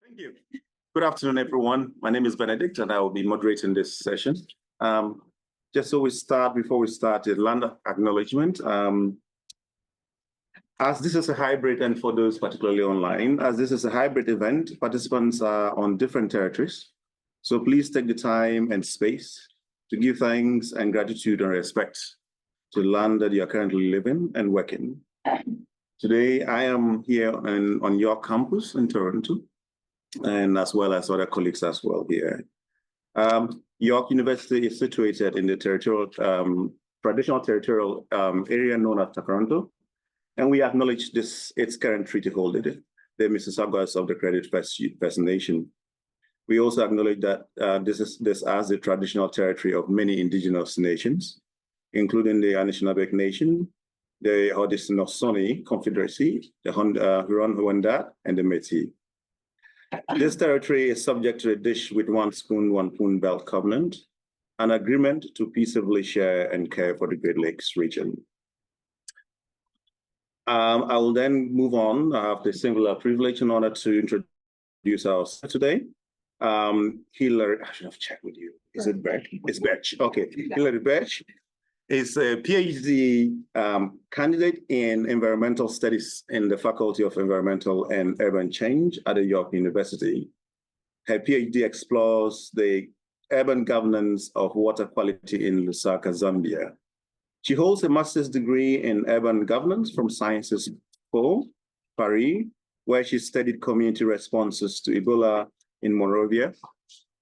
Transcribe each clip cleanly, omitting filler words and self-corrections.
Thank you. Good afternoon, everyone. My name is Benedict, and I will be moderating this session. Just so we start, before we start, a land acknowledgement. As this is a hybrid, and for those particularly online, as this is a hybrid event, participants are on different territories. So please take the time and space to give thanks and gratitude and respect to the land that you are currently living and working. Today, I am here on your campus in Toronto, and as well as other colleagues as well here. York University is situated in the traditional territorial area known as Toronto, and we acknowledge its current treaty holder, the Mississaugas of the Credit First Nation. We also acknowledge that this as the traditional territory of many indigenous nations, including the Anishinaabe Nation, the Haudenosaunee Confederacy, the Huron-Wendat, and the Métis. This territory is subject to a dish with one spoon, one poon belt covenant, an agreement to peaceably share and care for the Great Lakes region. I will then move on. I have the singular privilege and honor to introduce our today. Hillary, I should have checked with you. Is it Birch? It's Birch. Okay, yeah. Hillary Birch is a PhD candidate in environmental studies in the Faculty of Environmental and Urban Change at the York University. Her PhD explores the urban governance of water quality in Lusaka, Zambia. She holds a master's degree in urban governance from Sciences Po, Paris, where she studied community responses to Ebola in Monrovia,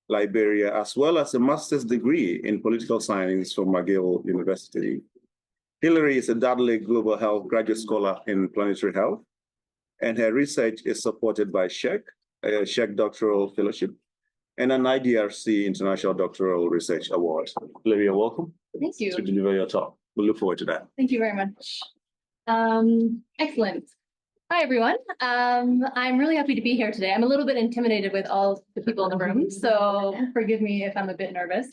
Liberia, as well as a master's degree in political science from McGill University. Hillary is a Dudley Global Health Graduate Scholar in Planetary Health, and her research is supported by SHEC, a SHEC Doctoral Fellowship, and an IDRC International Doctoral Research Award. Hillary, you're welcome. Thank you. To deliver your talk. We look forward to that. Thank you very much. Excellent. Hi, everyone. I'm really happy to be here today. I'm a little bit intimidated with all the people in the room, so forgive me if I'm a bit nervous.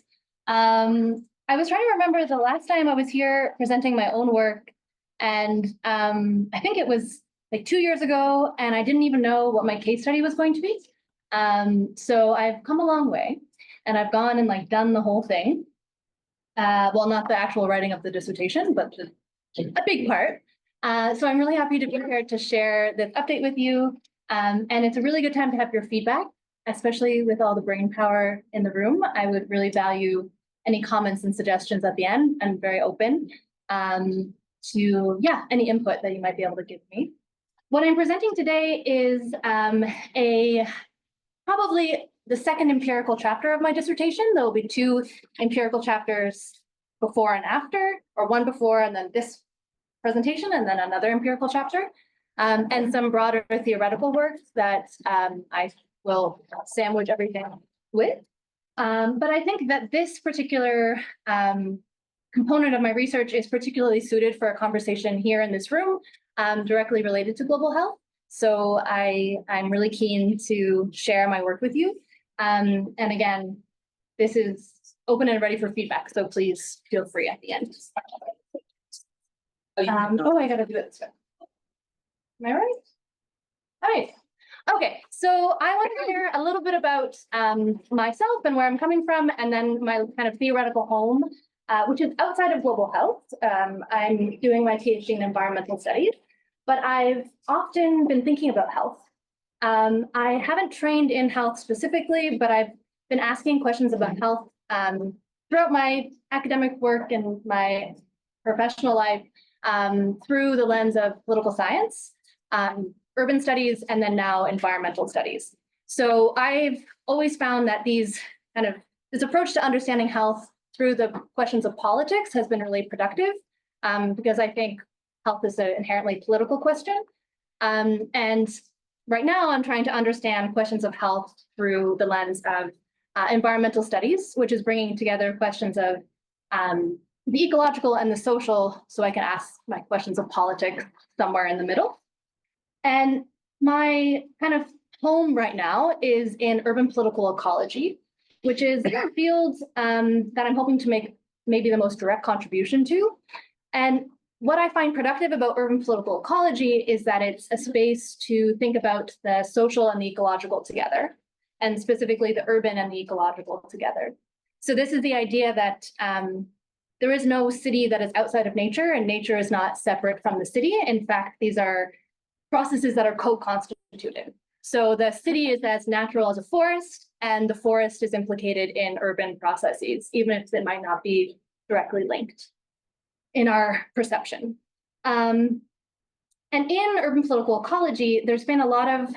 I was trying to remember the last time I was here presenting my own work, and I think it was like 2 years ago, and I didn't even know what my case study was going to be. So I've come a long way, and I've gone and done the whole thing. Well, not the actual writing of the dissertation, but a big part. So I'm really happy to be here to share this update with you. And it's a really good time to have your feedback, especially with all the brain power in the room. I would really value any comments and suggestions at the end. I'm very open to any input that you might be able to give me. What I'm presenting today is probably the second empirical chapter of my dissertation. There will be 2 empirical chapters before and after, or one before and then this presentation, and then another empirical chapter, and some broader theoretical works that I will sandwich everything with. But I think that this particular component of my research is particularly suited for a conversation here in this room, directly related to global health. So I'm really keen to share my work with you. And again, this is open and ready for feedback, so please feel free at the end. I gotta do it this way. Am I right? All right. Okay, so I want to hear a little bit about myself and where I'm coming from, and then my kind of theoretical home, which is outside of global health. I'm doing my PhD in environmental studies, but I've often been thinking about health. I haven't trained in health specifically, but I've been asking questions about health throughout my academic work and my professional life through the lens of political science, urban studies, and then now environmental studies. So I've always found that this approach to understanding health through the questions of politics has been really productive, because I think health is an inherently political question. And right now I'm trying to understand questions of health through the lens of environmental studies, which is bringing together questions of the ecological and the social, so I can ask my questions of politics somewhere in the middle. And my kind of home right now is in urban political ecology, which is a field that I'm hoping to make maybe the most direct contribution to. And what I find productive about urban political ecology is that it's a space to think about the social and the ecological together, and specifically the urban and the ecological together. So this is the idea that there is no city that is outside of nature, and nature is not separate from the city. In fact, these are processes that are co-constituted. So the city is as natural as a forest, and the forest is implicated in urban processes, even if it might not be directly linked in our perception. And in urban political ecology, there's been a lot of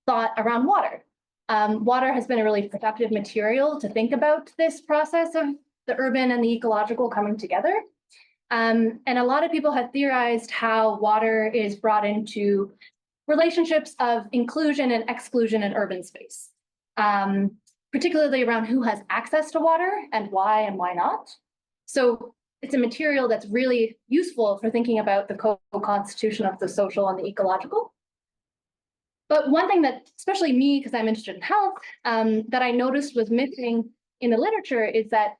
thought around water. Water has been a really productive material to think about this process of the urban and the ecological coming together. And a lot of people have theorized how water is brought into relationships of inclusion and exclusion in urban space, particularly around who has access to water and why not. So it's a material that's really useful for thinking about the co-constitution of the social and the ecological. But one thing that, especially me, because I'm interested in health, that I noticed was missing in the literature is that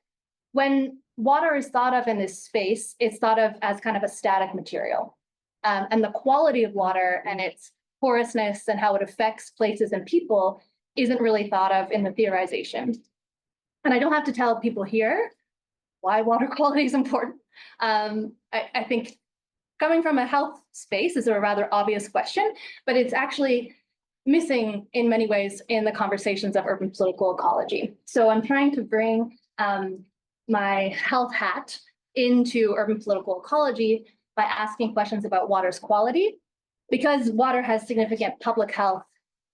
when water is thought of in this space, it's thought of as kind of a static material. And the quality of water and its porousness and how it affects places and people isn't really thought of in the theorization. And I don't have to tell people here why water quality is important. I think coming from a health space is a rather obvious question, but it's actually missing in many ways in the conversations of urban political ecology. So I'm trying to bring my health hat into urban political ecology by asking questions about water's quality, because water has significant public health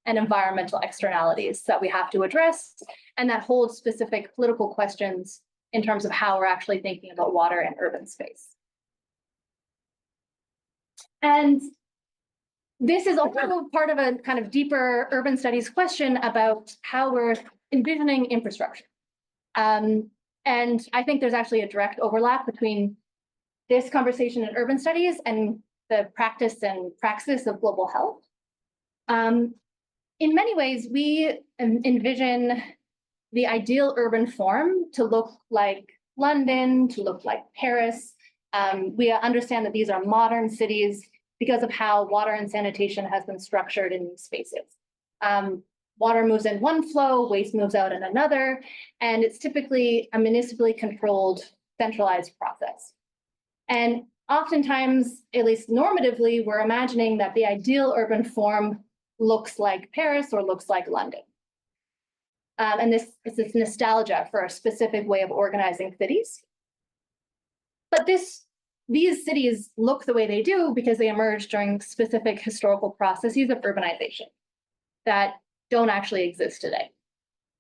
and environmental externalities that we have to address, and that holds specific political questions in terms of how we're actually thinking about water in urban space. And this is also part of a kind of deeper urban studies question about how we're envisioning infrastructure. And I think there's actually a direct overlap between this conversation in urban studies and the practice and praxis of global health. In many ways, we envision the ideal urban form to look like London, to look like Paris. We understand that these are modern cities because of how water and sanitation has been structured in these spaces. Water moves in one flow, waste moves out in another, and it's typically a municipally controlled, centralized process. And oftentimes, at least normatively, we're imagining that the ideal urban form looks like Paris or looks like London. And this is this nostalgia for a specific way of organizing cities. But these cities look the way they do because they emerged during specific historical processes of urbanization that don't actually exist today.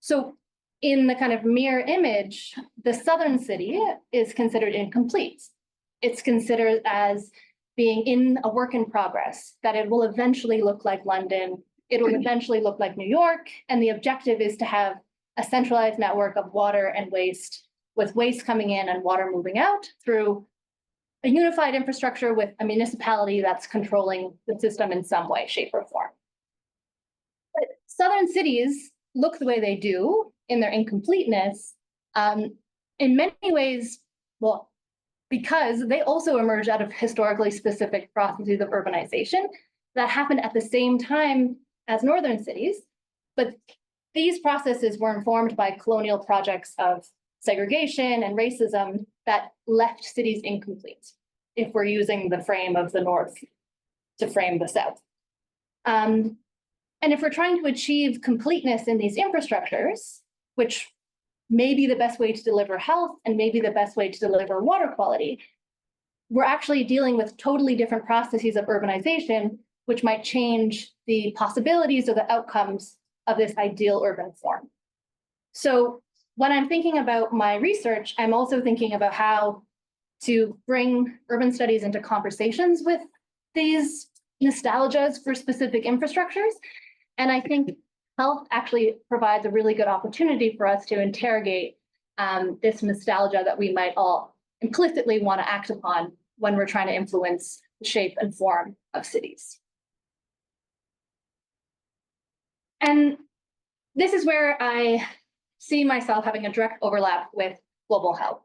So in the kind of mirror image, the southern city is considered incomplete. It's considered as being in a work in progress, that it will eventually look like London, it will eventually look like New York, and the objective is to have a centralized network of water and waste, with waste coming in and water moving out through a unified infrastructure with a municipality that's controlling the system in some way, shape, or form. But southern cities look the way they do in their incompleteness, in many ways, well, because they also emerged out of historically specific processes of urbanization that happened at the same time as northern cities. But these processes were informed by colonial projects of segregation and racism that left cities incomplete, if we're using the frame of the North to frame the South. And if we're trying to achieve completeness in these infrastructures, which may be the best way to deliver health and maybe the best way to deliver water quality, we're actually dealing with totally different processes of urbanization, which might change the possibilities or the outcomes of this ideal urban form. So when I'm thinking about my research, I'm also thinking about how to bring urban studies into conversations with these nostalgias for specific infrastructures. And I think health actually provides a really good opportunity for us to interrogate this nostalgia that we might all implicitly want to act upon when we're trying to influence the shape and form of cities. And this is where I see myself having a direct overlap with global health.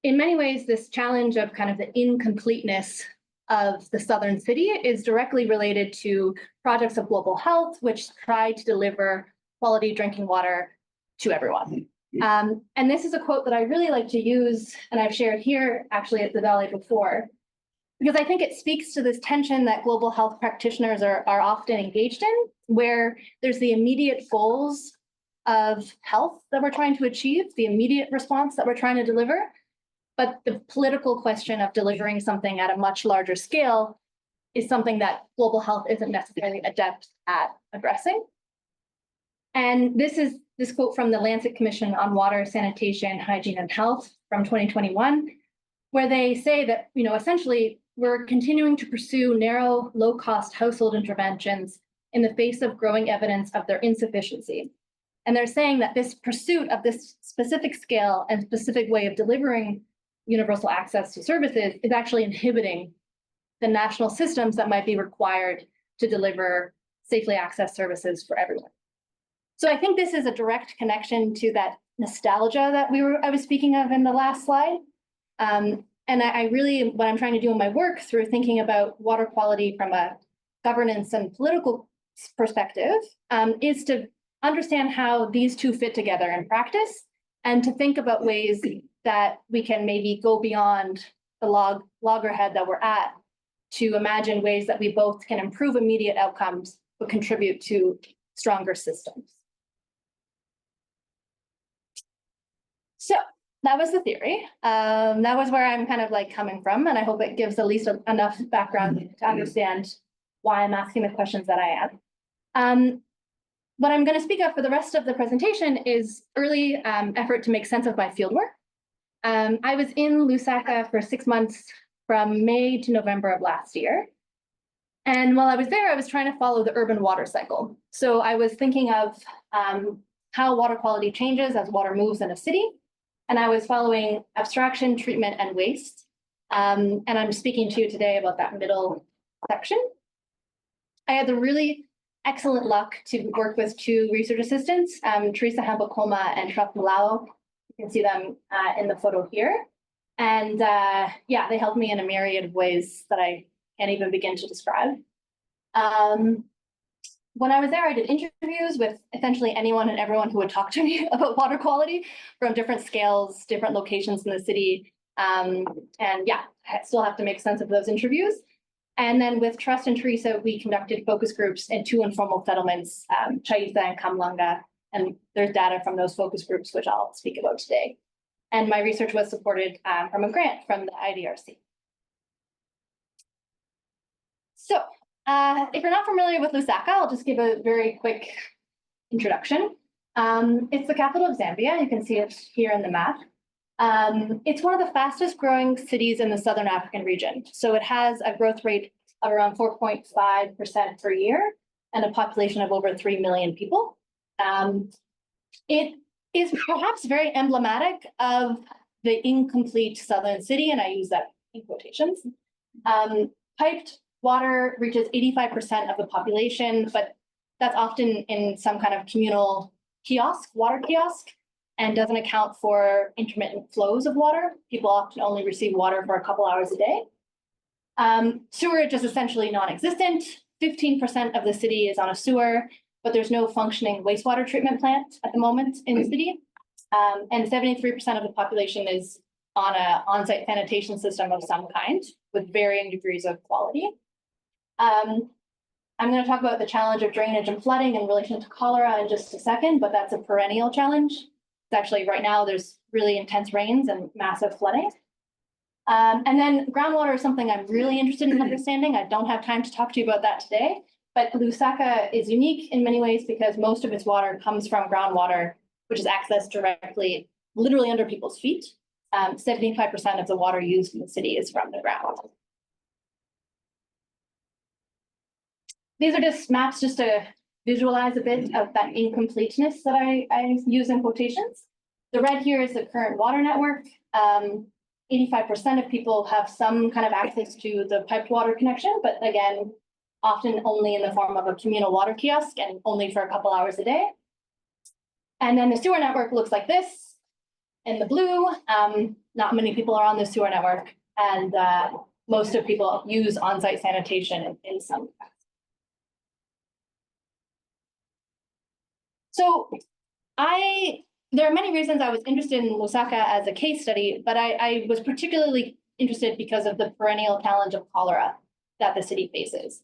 in many ways, this challenge of kind of the incompleteness of the southern city is directly related to projects of global health, which try to deliver quality drinking water to everyone. And this is a quote that I really like to use, and I've shared here actually at the Valley before, because I think it speaks to this tension that global health practitioners are often engaged in, where there's the immediate goals of health that we're trying to achieve, the immediate response that we're trying to deliver, but the political question of delivering something at a much larger scale is something that global health isn't necessarily adept at addressing. And this is this quote from the Lancet Commission on Water, Sanitation, Hygiene, and Health from 2021, where they say that, essentially, we're continuing to pursue narrow, low-cost household interventions in the face of growing evidence of their insufficiency. And they're saying that this pursuit of this specific scale and specific way of delivering universal access to services is actually inhibiting the national systems that might be required to deliver safely accessed services for everyone. So I think this is a direct connection to that nostalgia that I was speaking of in the last slide. And I really, what I'm trying to do in my work through thinking about water quality from a governance and political perspective is to understand how these two fit together in practice and to think about ways that we can maybe go beyond the loggerhead that we're at to imagine ways that we both can improve immediate outcomes but contribute to stronger systems. So that was the theory. That was where I'm kind of like coming from, and I hope it gives at least enough background to understand why I'm asking the questions that I am. What I'm going to speak of for the rest of the presentation is early effort to make sense of my fieldwork. I was in Lusaka for 6 months from May to November of last year. And while I was there, I was trying to follow the urban water cycle. So I was thinking of how water quality changes as water moves in a city. And I was following abstraction, treatment, and waste. And I'm speaking to you today about that middle section. I had the really excellent luck to work with two research assistants, Teresa Hambakoma and Shraf Malao. You can see them in the photo here. And yeah, they helped me in a myriad of ways that I can't even begin to describe. When I was there, I did interviews with essentially anyone and everyone who would talk to me about water quality from different scales, different locations in the city. And yeah, I still have to make sense of those interviews. And then with Trust and Teresa, we conducted focus groups in 2 informal settlements, Chaitha and Kamlanga. And there's data from those focus groups, which I'll speak about today. And my research was supported from a grant from the IDRC. So if you're not familiar with Lusaka, I'll just give a very quick introduction. It's the capital of Zambia. You can see it here in the map. It's one of the fastest growing cities in the Southern African region. So it has a growth rate of around 4.5% per year and a population of over 3 million people. It is perhaps very emblematic of the incomplete southern city, and I use that in quotations. Piped water reaches 85% of the population, but that's often in some kind of communal kiosk, water kiosk, and doesn't account for intermittent flows of water. People often only receive water for a couple hours a day. Sewerage is essentially non-existent. 15% of the city is on a sewer, but there's no functioning wastewater treatment plant at the moment in the city. And 73% of the population is on an on-site sanitation system of some kind with varying degrees of quality. I'm going to talk about the challenge of drainage and flooding in relation to cholera in just a second, but that's a perennial challenge. It's actually right now there's really intense rains and massive flooding. And then groundwater is something I'm really interested in understanding. I don't have time to talk to you about that today, but Lusaka is unique in many ways because most of its water comes from groundwater, which is accessed directly, literally under people's feet. 75% of the water used in the city is from the ground. These are just maps just to visualize a bit of that incompleteness that I use in quotations. The red here is the current water network. 85% of people have some kind of access to the piped water connection, but again, often only in the form of a communal water kiosk and only for a couple hours a day. And then the sewer network looks like this. in the blue. Not many people are on the sewer network, and most of people use on-site sanitation in some capacity. So there are many reasons I was interested in Lusaka as a case study, but I was particularly interested because of the perennial challenge of cholera that the city faces.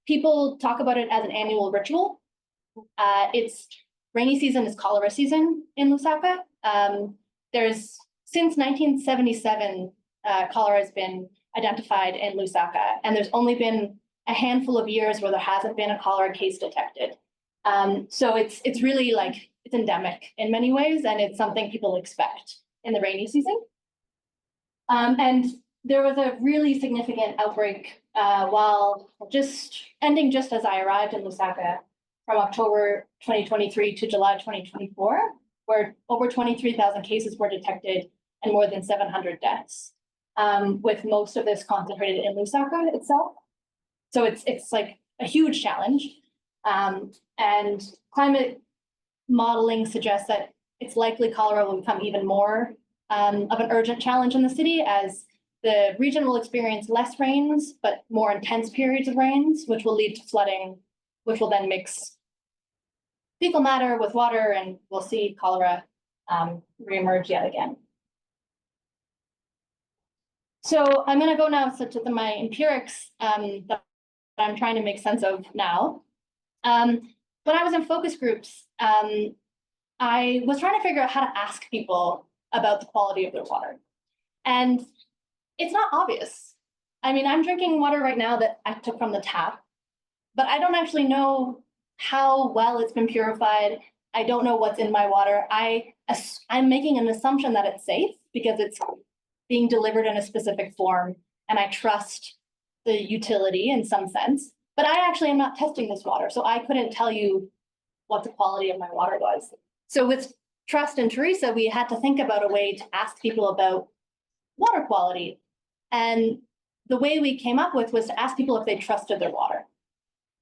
People talk about it as an annual ritual. It's rainy season is cholera season in Lusaka. Since 1977, cholera has been identified in Lusaka, and there's only been a handful of years where there hasn't been a cholera case detected. So it's really like, it's endemic in many ways, and it's something people expect in the rainy season. And there was a really significant outbreak while ending just as I arrived in Lusaka from October 2023 to July 2024, where over 23,000 cases were detected and more than 700 deaths, with most of this concentrated in Lusaka itself. So it's like a huge challenge. And climate modeling suggests that it's likely cholera will become even more of an urgent challenge in the city as the region will experience less rains, but more intense periods of rains, which will lead to flooding, which will then mix fecal matter with water, and we'll see cholera reemerge yet again. So I'm going to go now to my empirics that I'm trying to make sense of now. When I was in focus groups, I was trying to figure out how to ask people about the quality of their water. And it's not obvious. I mean, I'm drinking water right now that I took from the tap, but I don't actually know how well it's been purified. I don't know what's in my water. I'm making an assumption that it's safe because it's being delivered in a specific form, and I trust the utility in some sense. But I actually am not testing this water, so I couldn't tell you what the quality of my water was. So with Trust and Teresa, we had to think about a way to ask people about water quality. And the way we came up with was to ask people if they trusted their water.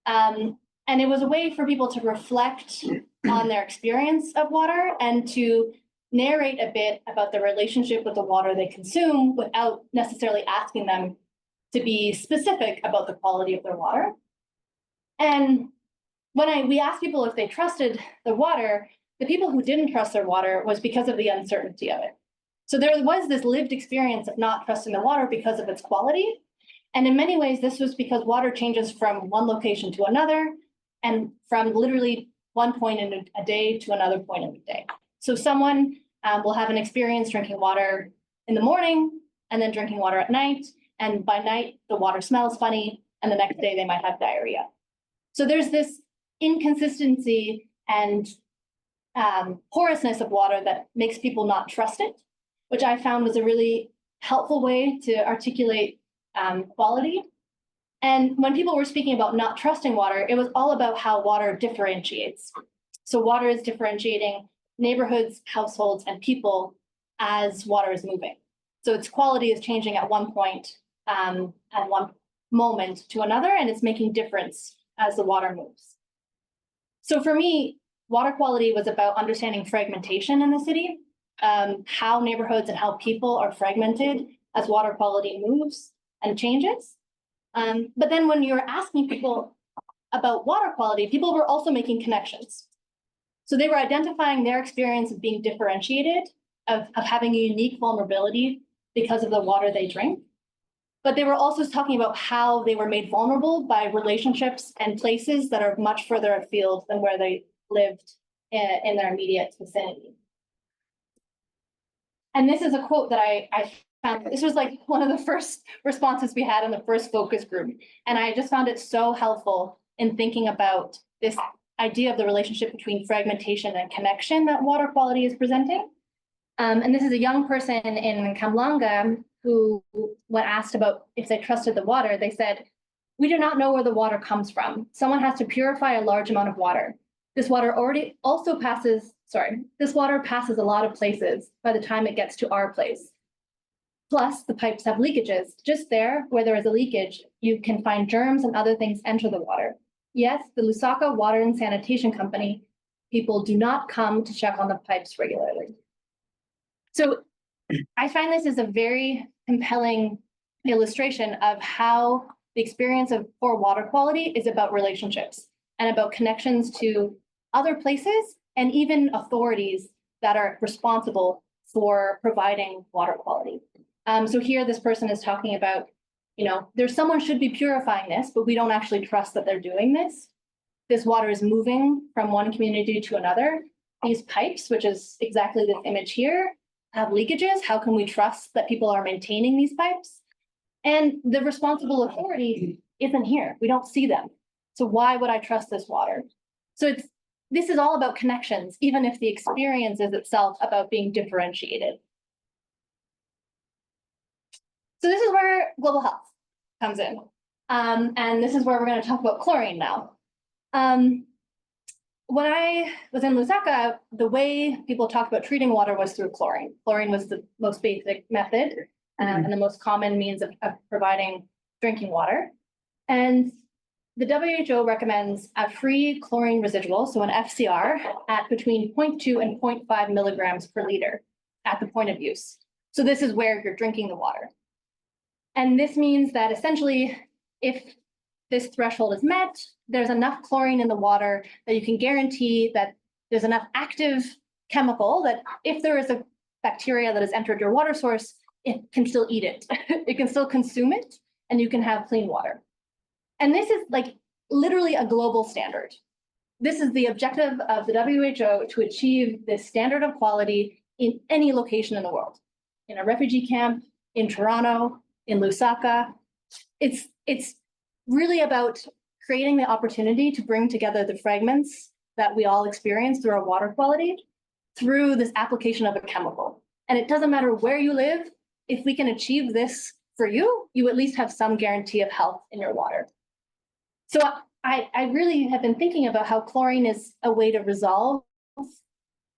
And it was a way for people to reflect on their experience of water and to narrate a bit about the relationship with the water they consume without necessarily asking them to be specific about the quality of their water. And when we asked people if they trusted the water, the people who didn't trust their water was because of the uncertainty of it. So there was this lived experience of not trusting the water because of its quality. And in many ways, this was because water changes from one location to another and from literally one point in a day to another point in the day. So someone will have an experience drinking water in the morning and then drinking water at night. And by night, the water smells funny, and the next day they might have diarrhea. So there's this inconsistency and porousness of water that makes people not trust it, which I found was a really helpful way to articulate quality. And when people were speaking about not trusting water, it was all about how water differentiates. So water is differentiating neighborhoods, households, and people as water is moving. So its quality is changing at one point, at one moment to another, and it's making difference as the water moves. So for me, water quality was about understanding fragmentation in the city, how neighborhoods and how people are fragmented as water quality moves and changes. But then when you're asking people about water quality, people were also making connections. So they were identifying their experience of being differentiated, of having a unique vulnerability because of the water they drink. But they were also talking about how they were made vulnerable by relationships and places that are much further afield than where they lived in their immediate vicinity. And this is a quote that I found. This was like one of the first responses we had in the first focus group. And I just found it so helpful in thinking about this idea of the relationship between fragmentation and connection that water quality is presenting. And this is a young person in Kamlanga who, when asked about if they trusted the water, they said, "We do not know where the water comes from. Someone has to purify a large amount of water. This water passes a lot of places by the time it gets to our place. Plus, the pipes have leakages. Just there, where there is a leakage, you can find germs and other things enter the water. Yes, the Lusaka Water and Sanitation Company people do not come to check on the pipes regularly." So I find this is a very compelling illustration of how the experience of poor water quality is about relationships and about connections to other places and even authorities that are responsible for providing water quality. So here this person is talking about, there's someone should be purifying this, but we don't actually trust that they're doing this. This water is moving from one community to another. These pipes, which is exactly this image here, have leakages. How can we trust that people are maintaining these pipes? And the responsible authority isn't here. We don't see them. So why would I trust this water? So this is all about connections, even if the experience is itself about being differentiated. So this is where global health comes in. And this is where we're going to talk about chlorine now. When I was in Lusaka, the way people talked about treating water was through chlorine. Chlorine was the most basic method and the most common means of providing drinking water. And the WHO recommends a free chlorine residual, so an FCR, at between 0.2 and 0.5 milligrams per liter at the point of use. So this is where you're drinking the water. And this means that essentially, if this threshold is met, there's enough chlorine in the water that you can guarantee that there's enough active chemical that if there is a bacteria that has entered your water source, it can still eat it. It can still consume it, and you can have clean water. And this is like literally a global standard. This is the objective of the WHO to achieve this standard of quality in any location in the world, in a refugee camp, in Toronto, in Lusaka. It's really about creating the opportunity to bring together the fragments that we all experience through our water quality through this application of a chemical. And it doesn't matter where you live, if we can achieve this for you, you at least have some guarantee of health in your water. So I really have been thinking about how chlorine is a way to resolve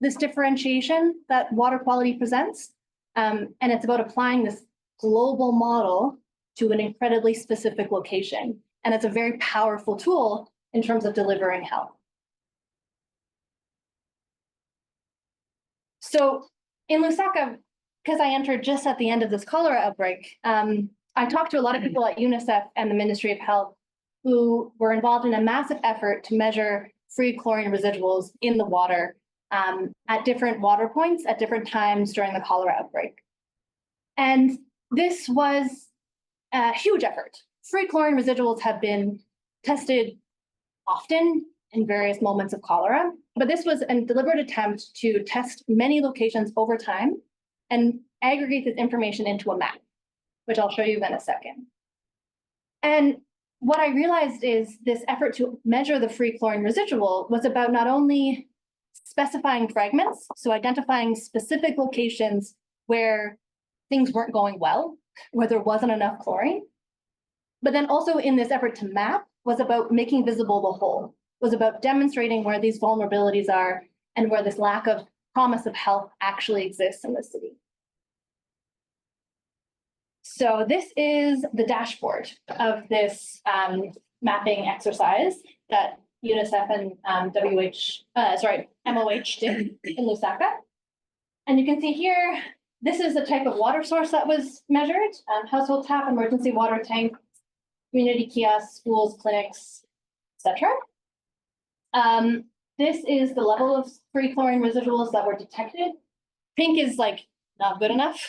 this differentiation that water quality presents. And it's about applying this global model to an incredibly specific location. And it's a very powerful tool in terms of delivering health. So in Lusaka, because I entered just at the end of this cholera outbreak, I talked to a lot of people at UNICEF and the Ministry of Health who were involved in a massive effort to measure free chlorine residuals in the water at different water points at different times during the cholera outbreak. And this was a huge effort. Free chlorine residuals have been tested often in various moments of cholera, but this was a deliberate attempt to test many locations over time and aggregate this information into a map, which I'll show you in a second. And what I realized is this effort to measure the free chlorine residual was about not only specifying fragments, so identifying specific locations where things weren't going well, where there wasn't enough chlorine, but then also in this effort to map was about making visible the whole, was about demonstrating where these vulnerabilities are and where this lack of promise of health actually exists in the city. So this is the dashboard of this mapping exercise that UNICEF and MOH did in Lusaka. And you can see here, this is the type of water source that was measured, household tap, emergency water tank, community kiosks, schools, clinics, etc. This is the level of free chlorine residuals that were detected. Pink is like not good enough,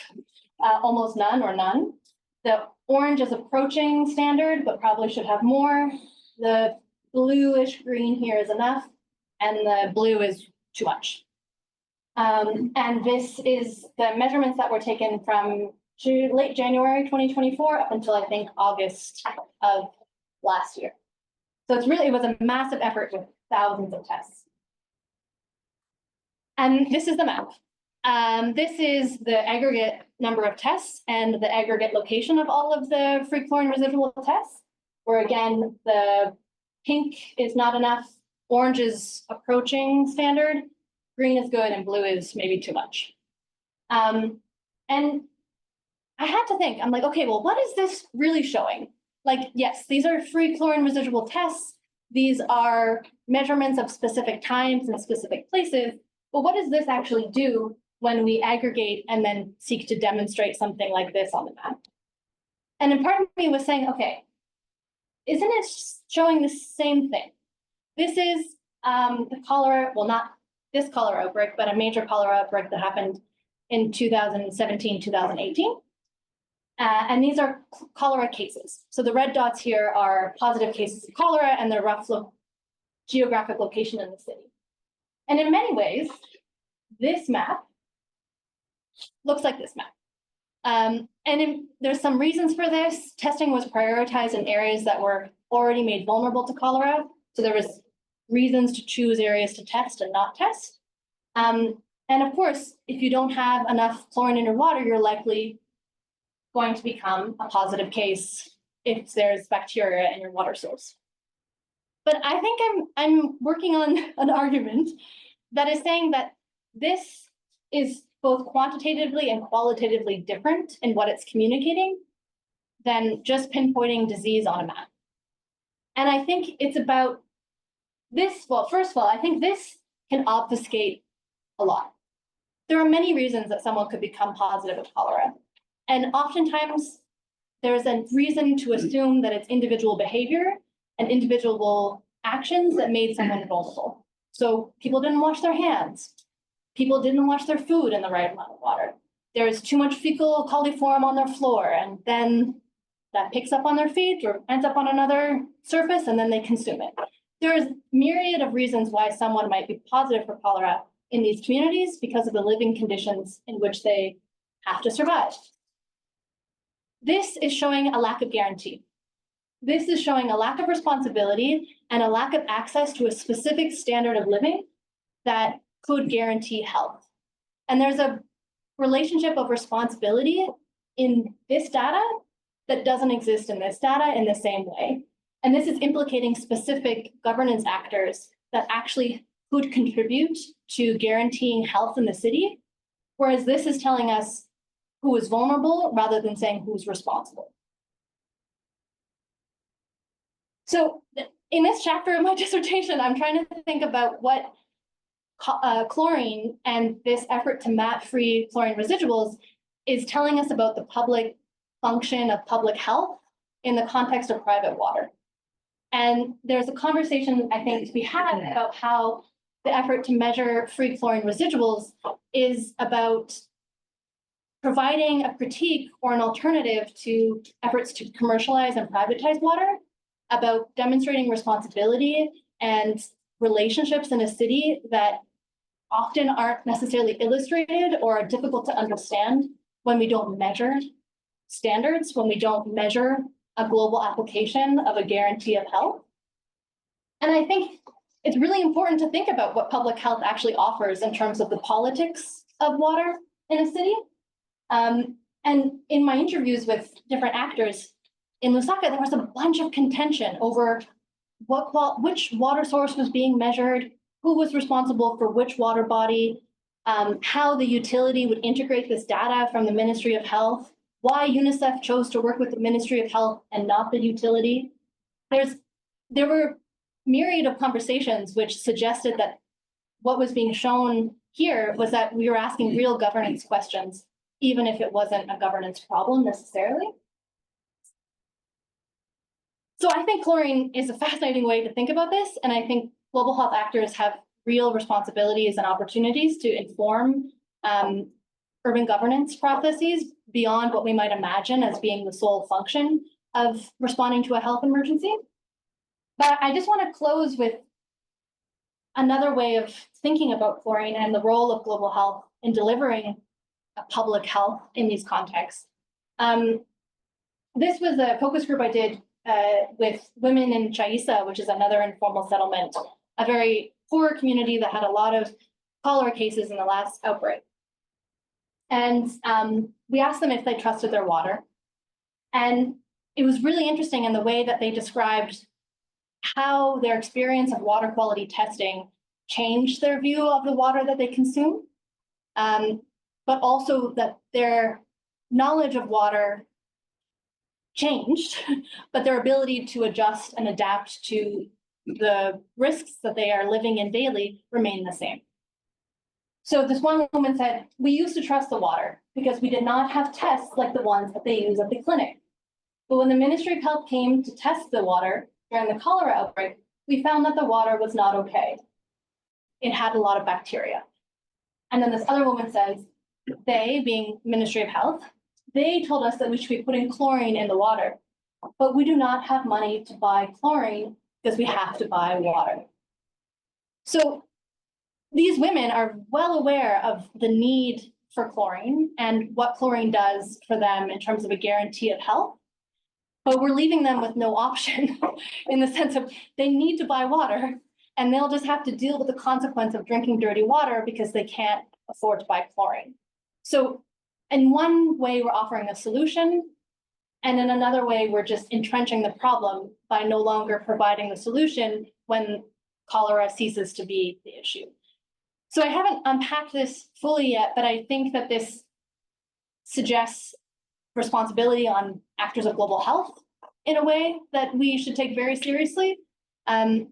almost none or none. The orange is approaching standard, but probably should have more. The bluish green here is enough, and the blue is too much. And this is the measurements that were taken from late January 2024 up until I think August of last year. So it was a massive effort with thousands of tests. And this is the map. This is the aggregate number of tests and the aggregate location of all of the free chlorine residual tests, where again, the pink is not enough, orange is approaching standard, green is good, and blue is maybe too much. And I had to think, I'm like, okay, well, what is this really showing? Like, yes, these are free chlorine residual tests. These are measurements of specific times and specific places. But what does this actually do when we aggregate and then seek to demonstrate something like this on the map. And then part of me was saying, okay, isn't it showing the same thing? This is the cholera, well, not this cholera outbreak, but a major cholera outbreak that happened in 2017, 2018. And these are cholera cases. So the red dots here are positive cases of cholera and their rough geographic location in the city. And in many ways, this map looks like this map. There's some reasons for this. Testing was prioritized in areas that were already made vulnerable to cholera. So there was reasons to choose areas to test and not test. And of course, if you don't have enough chlorine in your water, you're likely going to become a positive case if there's bacteria in your water source. But I think I'm working on an argument that is saying that this is both quantitatively and qualitatively different in what it's communicating than just pinpointing disease on a map. And I think it's about this, well, first of all, I think this can obfuscate a lot. There are many reasons that someone could become positive with cholera. And oftentimes there's a reason to assume that it's individual behavior and individual actions that made someone vulnerable. So people didn't wash their hands. People didn't wash their food in the right amount of water. There's too much fecal coliform on their floor, and then that picks up on their feet or ends up on another surface, and then they consume it. There's myriad of reasons why someone might be positive for cholera in these communities because of the living conditions in which they have to survive. This is showing a lack of guarantee. This is showing a lack of responsibility and a lack of access to a specific standard of living that could guarantee health. And there's a relationship of responsibility in this data that doesn't exist in this data in the same way. And this is implicating specific governance actors that actually could contribute to guaranteeing health in the city, whereas this is telling us who is vulnerable rather than saying who's responsible. So in this chapter of my dissertation, I'm trying to think about what chlorine and this effort to map free chlorine residuals is telling us about the public function of public health in the context of private water. And there's a conversation, I think, to be had about how the effort to measure free chlorine residuals is about providing a critique or an alternative to efforts to commercialize and privatize water, about demonstrating responsibility and relationships in a city that often aren't necessarily illustrated or are difficult to understand when we don't measure standards, when we don't measure a global application of a guarantee of health. And I think it's really important to think about what public health actually offers in terms of the politics of water in a city. And in my interviews with different actors in Lusaka, there was a bunch of contention over which water source was being measured, who was responsible for which water body, how the utility would integrate this data from the Ministry of Health, why UNICEF chose to work with the Ministry of Health and not the utility. There were myriad of conversations which suggested that what was being shown here was that we were asking real governance questions, even if it wasn't a governance problem necessarily. So I think chlorine is a fascinating way to think about this, and I think global health actors have real responsibilities and opportunities to inform urban governance processes beyond what we might imagine as being the sole function of responding to a health emergency. But I just want to close with another way of thinking about chlorine and the role of global health in delivering public health in these contexts. This was a focus group I did with women in Chaisa, which is another informal settlement, a very poor community that had a lot of cholera cases in the last outbreak. And we asked them if they trusted their water. And it was really interesting in the way that they described how their experience of water quality testing changed their view of the water that they consume, but also that their knowledge of water changed, but their ability to adjust and adapt to the risks that they are living in daily remain the same. So this one woman said, we used to trust the water because we did not have tests like the ones that they use at the clinic. But when the Ministry of Health came to test the water during the cholera outbreak, we found that the water was not okay. It had a lot of bacteria. And then this other woman says, they, being Ministry of Health, they told us that we should be putting chlorine in the water, but we do not have money to buy chlorine because we have to buy water. So these women are well aware of the need for chlorine and what chlorine does for them in terms of a guarantee of health. But we're leaving them with no option in the sense of they need to buy water and they'll just have to deal with the consequence of drinking dirty water because they can't afford to buy chlorine. So in one way, we're offering a solution. And in another way, we're just entrenching the problem by no longer providing the solution when cholera ceases to be the issue. So I haven't unpacked this fully yet, but I think that this suggests responsibility on actors of global health in a way that we should take very seriously, and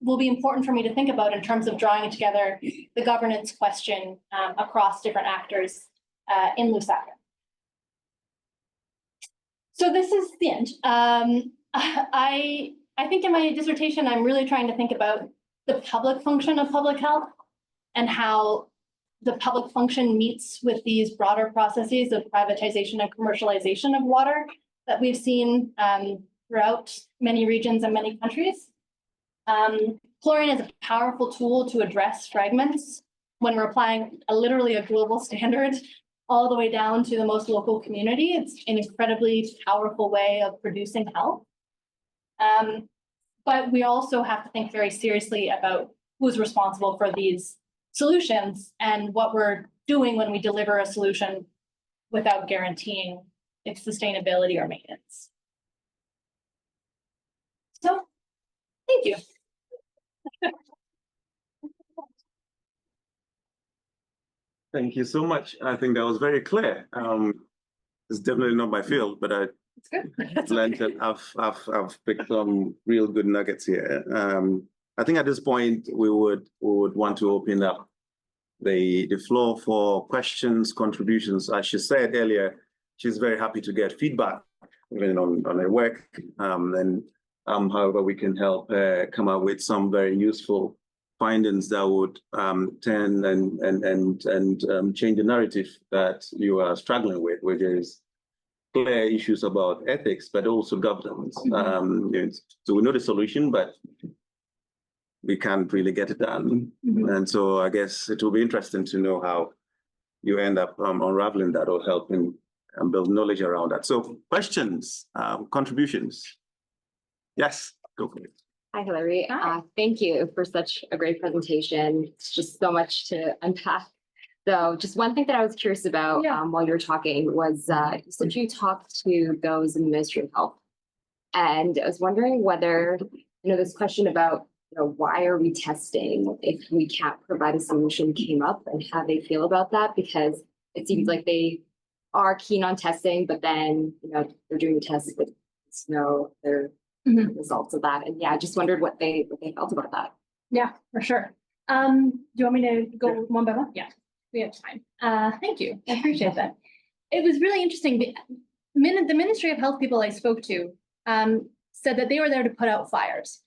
will be important for me to think about in terms of drawing together the governance question across different actors in Lusaka. So this is the end. I think in my dissertation, I'm really trying to think about the public function of public health and how the public function meets with these broader processes of privatization and commercialization of water that we've seen throughout many regions and many countries. Chlorine is a powerful tool to address fragments when we're applying literally a global standard all the way down to the most local community. It's an incredibly powerful way of producing health. But we also have to think very seriously about who's responsible for these solutions and what we're doing when we deliver a solution without guaranteeing its sustainability or maintenance. So, thank you. Thank you so much. I think that was very clear. It's definitely not my field, but It's good. learned that I've picked some real good nuggets here. I think at this point we would want to open up the floor for questions, contributions. As she said earlier, she's very happy to get feedback even on her work, and however we can help come up with some very useful findings that would turn and change the narrative that you are struggling with, which is clear issues about ethics, but also governance. So we know the solution, but we can't really get it done. And so I guess it will be interesting to know how you end up unraveling that or helping and build knowledge around that. So questions, contributions. Yes, go for it. Hi, Hilary. Thank you for such a great presentation. It's just so much to unpack. So just one thing that I was curious about while you were talking was you said you talked to those in the Ministry of Health. And I was wondering whether, this question about, why are we testing if we can't provide a solution came up and how they feel about that, because it seems like they are keen on testing, but then, they're doing the tests with no their results of that. And yeah, I just wondered what they felt about that. Yeah, for sure. Do you want me to go one by one? Yeah, we have time. Thank you. I appreciate that. It was really interesting. The Ministry of Health people I spoke to said that they were there to put out fires.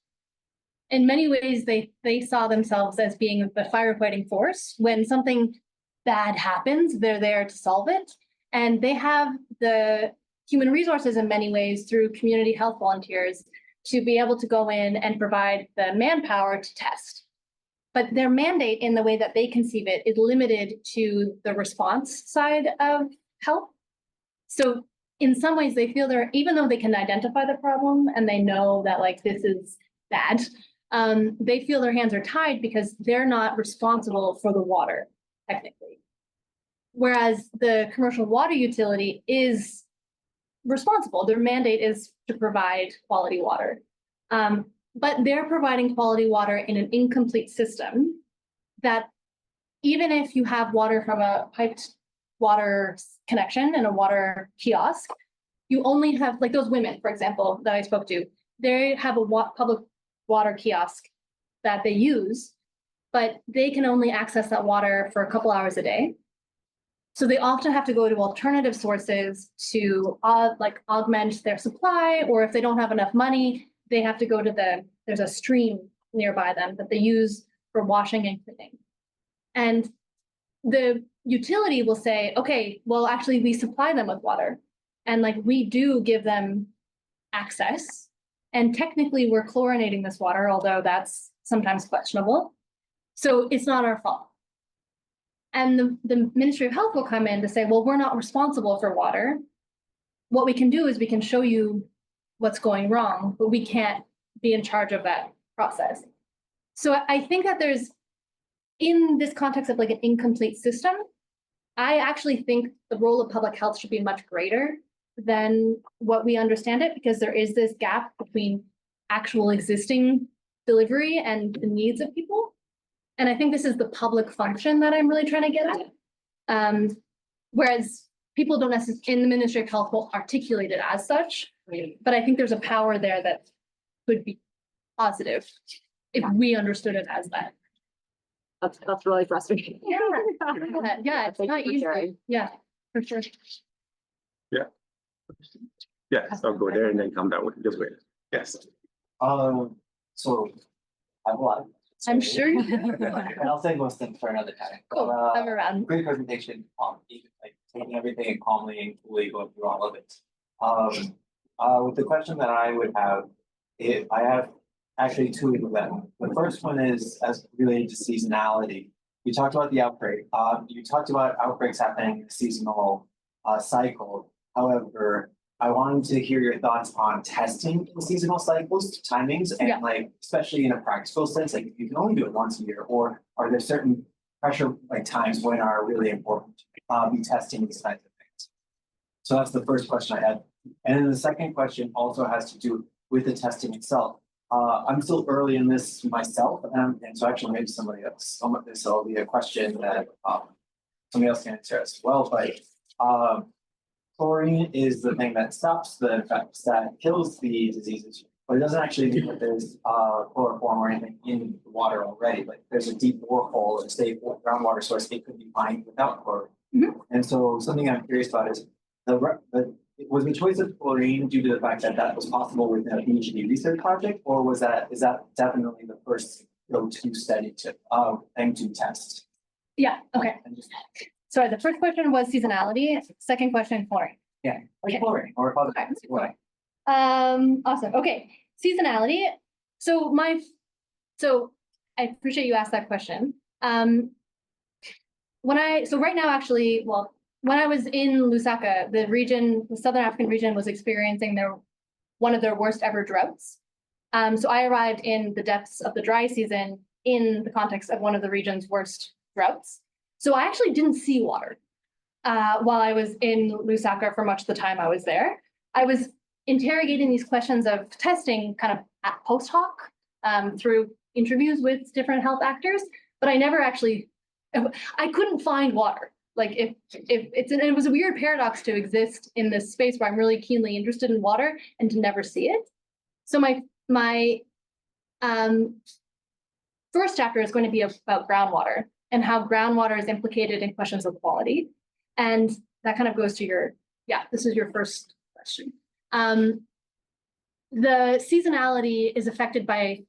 In many ways, they saw themselves as being the firefighting force. When something bad happens, they're there to solve it. And they have the human resources in many ways through community health volunteers to be able to go in and provide the manpower to test. But their mandate in the way that they conceive it is limited to the response side of health. So in some ways they feel even though they can identify the problem and they know that this is bad, they feel their hands are tied because they're not responsible for the water, technically. Whereas the commercial water utility is responsible. Their mandate is to provide quality water. But they're providing quality water in an incomplete system that even if you have water from a piped water connection and a water kiosk, you only have, those women, for example, that I spoke to, they have a public water kiosk that they use, but they can only access that water for a couple hours a day. So they often have to go to alternative sources to augment their supply, or if they don't have enough money, they have to go to there's a stream nearby them that they use for washing and cleaning. And the utility will say, okay, well, actually we supply them with water, and like we do give them access, and technically we're chlorinating this water, although that's sometimes questionable. So it's not our fault. And the Ministry of Health will come in to say, well, we're not responsible for water. What we can do is we can show you what's going wrong, but we can't be in charge of that process. So I think that there's, in this context of like an incomplete system, I actually think the role of public health should be much greater than what we understand it, because there is this gap between actual existing delivery and the needs of people. And I think this is the public function that I'm really trying to get at. Whereas people don't necessarily, in the Ministry of Health, will articulate it as such, but I think there's a power there that could be positive if we understood it as that. That's really frustrating. Yeah, it's not easy. Yeah, for sure. Yeah. Yes, I'll go there and then come that way. Just wait. Yes. So I have a lot. I'm sure you do. And I'll say most things for another time. Cool, I'm around. Great presentation, like taking everything and calmly and coolly going through all of it. With the question that I would have, I have actually two of them. The first one is as related to seasonality. You talked about the outbreak. You talked about outbreaks happening in a seasonal cycle. However, I wanted to hear your thoughts on testing in seasonal cycles, timings, and like, especially in a practical sense, like you can only do it once a year, or are there certain pressure like times when are really important to be testing these kinds of things? So that's the first question I had. And then the second question also has to do with the testing itself. I'm still early in this myself, and so actually maybe somebody else, this will be a question that somebody else can answer as well, but chlorine is the thing that stops the effects, that kills the diseases, but it doesn't actually mean that there's chloroform or anything in the water already. Like there's a deep borehole, a safe groundwater source, it could be fine without chlorine. And so something I'm curious about is was the choice of chlorine due to the fact that that was possible within a PhD research project, or is that definitely the first go-to study thing to test? Yeah, okay. Sorry, the first question was seasonality. Second question, chlorine. Yeah, Okay. chlorine or other Okay. way. Awesome. Okay, seasonality. So I appreciate you asked that question. So right now, actually, well, when I was in Lusaka, the Southern African region was experiencing one of their worst ever droughts. So I arrived in the depths of the dry season in the context of one of the region's worst droughts. So I actually didn't see water while I was in Lusaka for much of the time I was there. I was interrogating these questions of testing kind of at post hoc through interviews with different health actors, but I never actually, I couldn't find water. Like it was a weird paradox to exist in this space where I'm really keenly interested in water and to never see it. So my first chapter is going to be about groundwater and how groundwater is implicated in questions of quality. And that kind of goes to this is your first question. The seasonality is affected by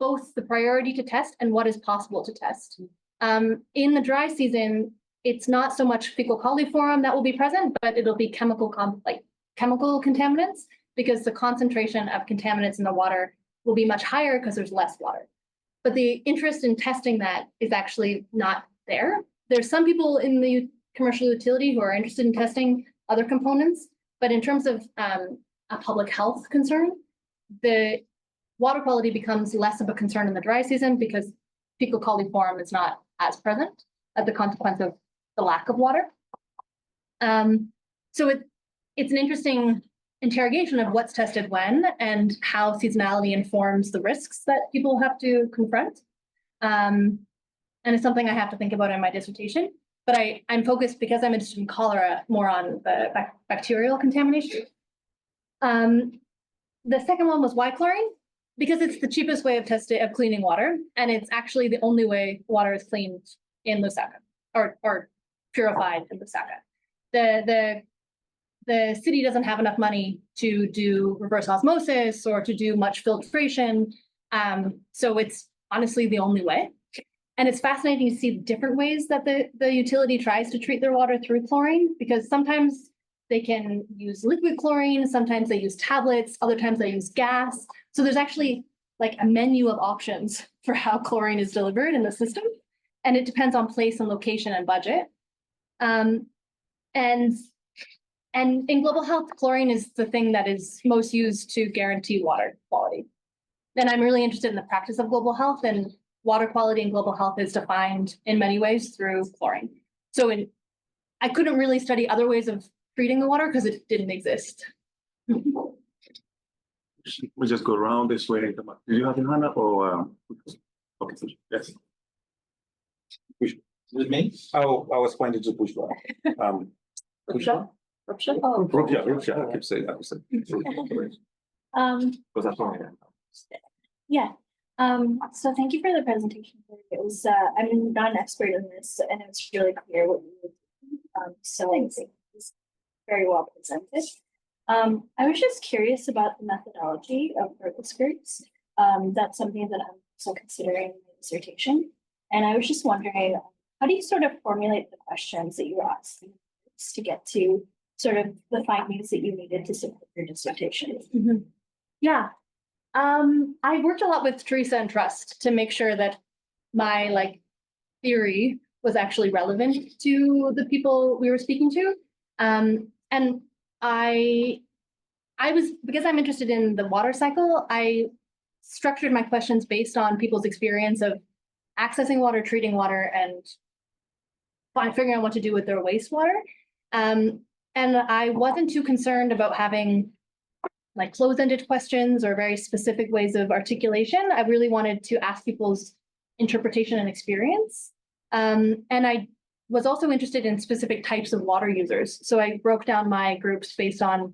both the priority to test and what is possible to test. In the dry season, it's not so much fecal coliform that will be present, but it'll be chemical contaminants, because the concentration of contaminants in the water will be much higher because there's less water. But the interest in testing that is actually not there. There's some people in the commercial utility who are interested in testing other components, but in terms of a public health concern, the water quality becomes less of a concern in the dry season because fecal coliform is not as present as the consequence of the lack of water. So it's an interesting interrogation of what's tested when and how seasonality informs the risks that people have to confront. And it's something I have to think about in my dissertation, but I'm focused, because I'm interested in cholera, more on the bacterial contamination. The second one was why chlorine. because it's the cheapest way of cleaning water, and it's actually the only way water is cleaned in Lusaka or purified in Lusaka. The city doesn't have enough money to do reverse osmosis or to do much filtration. So it's honestly the only way. And it's fascinating to see the different ways that the utility tries to treat their water through chlorine, because sometimes they can use liquid chlorine, sometimes they use tablets, other times they use gas. So there's actually like a menu of options for how chlorine is delivered in the system. And it depends on place and location and budget. And in global health, chlorine is the thing that is most used to guarantee water quality. And I'm really interested in the practice of global health, and water quality in global health is defined in many ways through chlorine. So I couldn't really study other ways of treating the water because it didn't exist. We'll just go around this way. Do you have your hand up or? Okay, yes. Push. With me? Oh, I was pointing to push button. Rupsha, I keep saying that. Because that's wrong. Yeah. So thank you for the presentation. It was, I'm not an expert in this, and it was really clear what you were doing. So it was very well presented. I was just curious about the methodology of focus groups. That's something that I'm also considering in my dissertation. And I was just wondering, how do you sort of formulate the questions that you were asking to get to sort of the findings that you needed to support your dissertation? Mm-hmm. Yeah. I worked a lot with Teresa and Trust to make sure that my theory was actually relevant to the people we were speaking to. And I was, because I'm interested in the water cycle, I structured my questions based on people's experience of accessing water, treating water, and figuring out what to do with their wastewater. And I wasn't too concerned about having like closed-ended questions or very specific ways of articulation. I really wanted to ask people's interpretation and experience. And I was also interested in specific types of water users. So I broke down my groups based on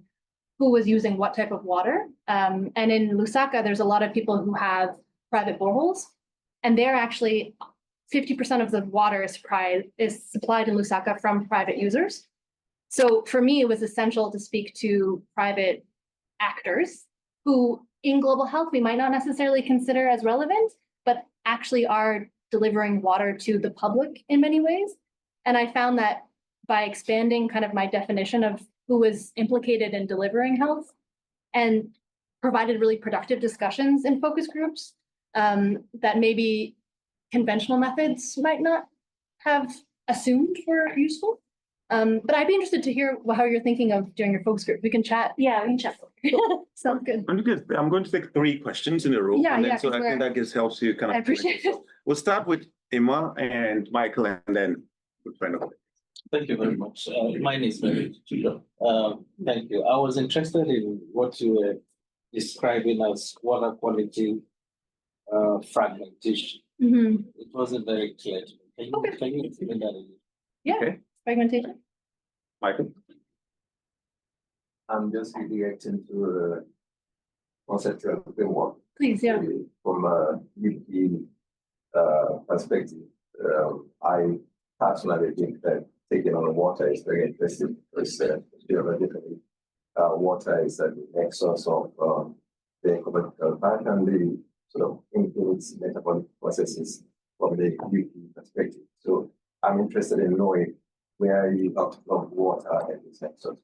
who was using what type of water. And in Lusaka, there's a lot of people who have private boreholes, and they're actually 50% of the water is supplied in Lusaka from private users. So for me, it was essential to speak to private actors who in global health we might not necessarily consider as relevant, but actually are delivering water to the public in many ways. And I found that by expanding kind of my definition of who was implicated in delivering health and provided really productive discussions in focus groups that maybe conventional methods might not have assumed were useful. But I'd be interested to hear how you're thinking of doing your focus group. We can chat. Yeah, we can chat. Sounds good. I'm going to take 3 questions in a row. Yeah, and then, yeah, so I think that helps you kind of. I appreciate it. We'll start with Emma and Michael, and then we'll find out. Thank you very much. Mine is very short. Thank you. I was interested in what you were describing as water quality fragmentation. Mm-hmm. It wasn't very clear to me. Can you explain that again? Yeah, Okay. fragmentation. Michael? I'm just reacting to the conceptual framework. Please, yeah. From a UP perspective, I personally think that taking on water is very interesting because water is at the nexus of the ecological part and the sort of influence metabolic processes from the UP perspective. So I'm interested in knowing where you got from water at this nexus.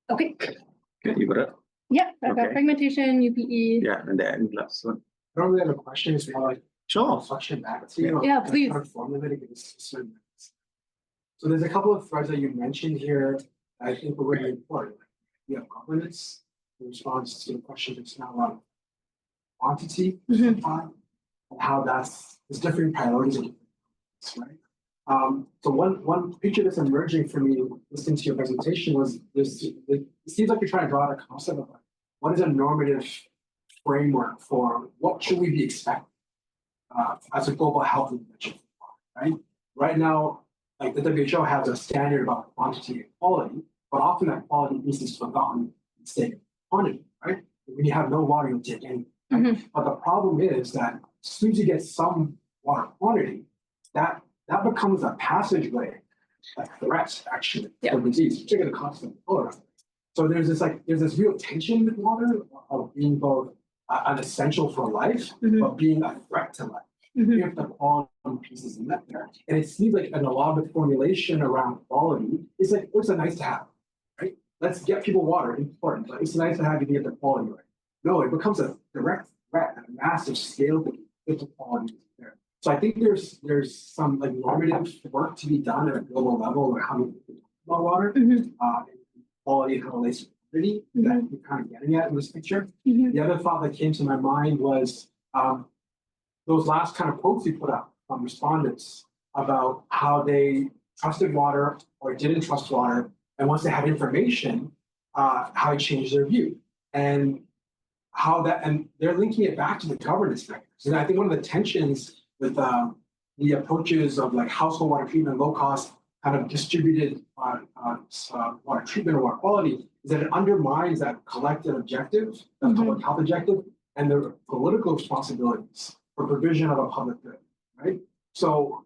Okay. Okay, you got it? Yeah, I've got Okay. fragmentation, UPE. Yeah, and then last one. I don't really have a question. It's more like Sure. reflection back to you. Yeah, on please. how to formulate it in certain ways. So there's a couple of threads that you mentioned here that I think were really important. You have governance in response to the question that's now on quantity, Mhm. supply, and how there's different priorities, and different right? So one picture that's emerging for me listening to your presentation was it seems like you're trying to draw out a concept of like, what is a normative framework for what should we be expecting as a global health intervention, right? Right now, like the WHO has a standard about quantity and quality, but often that quality is forgotten instead of quantity, right? When you have no water, you take any. Mhm. But the problem is that as soon as you get some water quantity, that becomes a passageway, a threat actually Yeah. for disease, particularly the constant cholera. So there's this real tension with water of being both an essential for life, Mhm. but being a threat to life. Mhm. If the quality pieces in that there. And it seems like in a lot of the formulation around quality, it's like, it's a nice to have, right? Let's get people water, important, but it's nice to have you get the quality right. No, it becomes a direct threat at a massive scale if the quality is there. So I think there's some like normative work to be done at a global level of how we think about water, Mhm. quality and how it relates to quantity that you're kind of getting at in this picture. Mhm. The other thought that came to my mind was those last kind of quotes you put up from respondents about how they trusted water or didn't trust water, and once they had information, how it changed their view, and how that, and they're linking it back to the governance factors. And I think one of the tensions with the approaches of like household water treatment, low cost, kind of distributed water treatment or water quality, is that it undermines that collective objective, that public health objective, and the political responsibilities for provision of a public good, right? So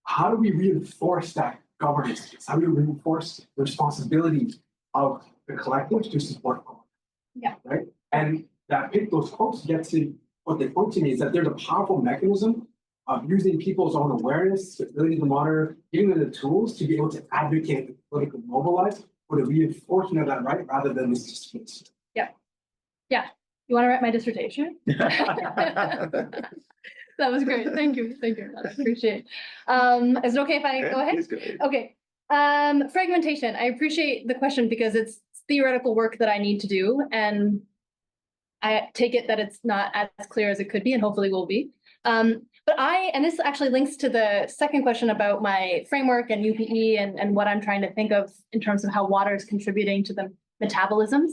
how do we reinforce that governance? How do we reinforce the responsibilities of the collective to support quality? Yeah. Right? And those quotes get to what they point to me is that there's a powerful mechanism of using people's own awareness, ability to monitor, giving them the tools to be able to advocate and politically mobilize for the reinforcement of that right rather than this displacement. Yeah. Yeah. You want to write my dissertation? That was great. Thank you. Thank you. I appreciate it. Is it okay if I go ahead? Please go ahead. Okay. Fragmentation. I appreciate the question because it's theoretical work that I need to do. And I take it that it's not as clear as it could be and hopefully will be. And this actually links to the second question about my framework and UPE and what I'm trying to think of in terms of how water is contributing to the metabolisms.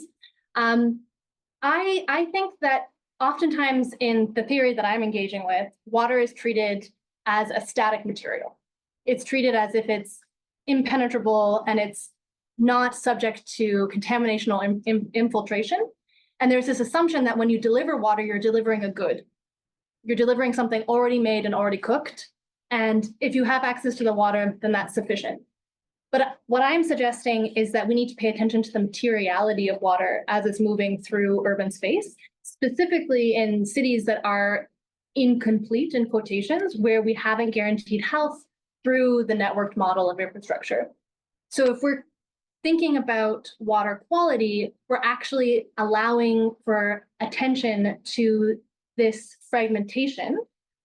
I think that oftentimes in the theory that I'm engaging with, water is treated as a static material. It's treated as if it's impenetrable and it's not subject to contamination or infiltration. And there's this assumption that when you deliver water, you're delivering a good. You're delivering something already made and already cooked. And if you have access to the water, then that's sufficient. But what I'm suggesting is that we need to pay attention to the materiality of water as it's moving through urban space, specifically in cities that are incomplete, in quotations, where we haven't guaranteed health through the networked model of infrastructure. So if we're thinking about water quality, we're actually allowing for attention to this fragmentation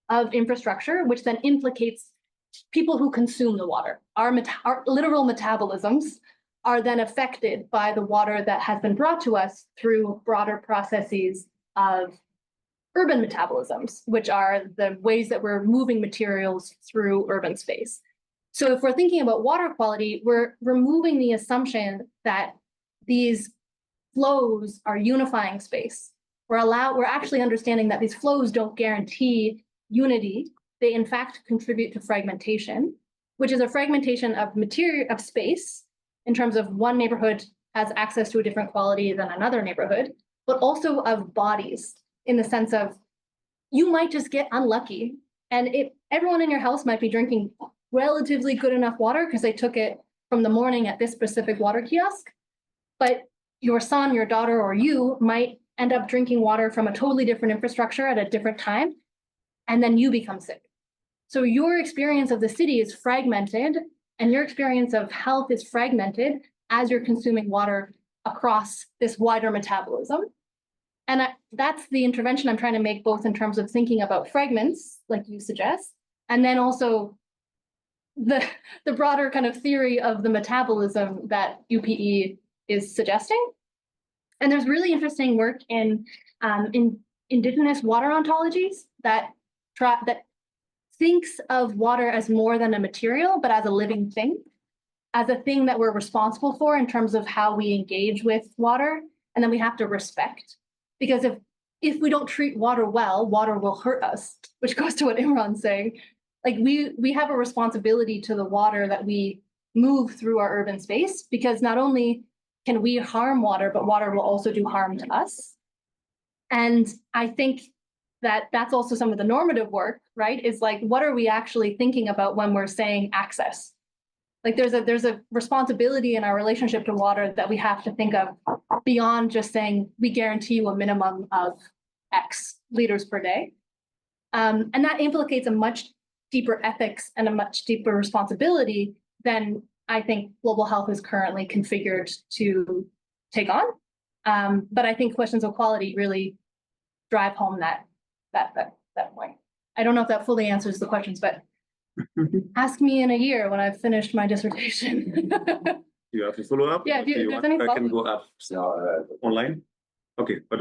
of infrastructure, which then implicates people who consume the water. Our literal metabolisms are then affected by the water that has been brought to us through broader processes of urban metabolisms, which are the ways that we're moving materials through urban space. So if we're thinking about water quality, we're removing the assumption that these flows are unifying space. We're actually understanding that these flows don't guarantee unity. They in fact contribute to fragmentation, which is a fragmentation of material, of space, in terms of one neighborhood has access to a different quality than another neighborhood, but also of bodies, in the sense of you might just get unlucky, and everyone in your house might be drinking relatively good enough water because they took it from the morning at this specific water kiosk, but your son, your daughter, or you might end up drinking water from a totally different infrastructure at a different time, and then you become sick. So your experience of the city is fragmented, and your experience of health is fragmented as you're consuming water across this wider metabolism. And that's the intervention I'm trying to make, both in terms of thinking about fragments, like you suggest, and then also the broader kind of theory of the metabolism that UPE is suggesting. And there's really interesting work in indigenous water ontologies that thinks of water as more than a material, but as a living thing, as a thing that we're responsible for in terms of how we engage with water, and then we have to respect. Because if we don't treat water well, water will hurt us, which goes to what Imran's saying. Like we have a responsibility to the water that we move through our urban space, because not only can we harm water, but water will also do harm to us. And I think that that's also some of the normative work, right? Is like, what are we actually thinking about when we're saying access? Like there's a responsibility in our relationship to water that we have to think of beyond just saying we guarantee you a minimum of X liters per day. And that implicates a much deeper ethics and a much deeper responsibility than I think global health is currently configured to take on. But I think questions of quality really drive home that point. I don't know if that fully answers the questions, but ask me in a year when I've finished my dissertation. You have to follow up? Yeah, Do you there's want, any I can go up online. Okay, but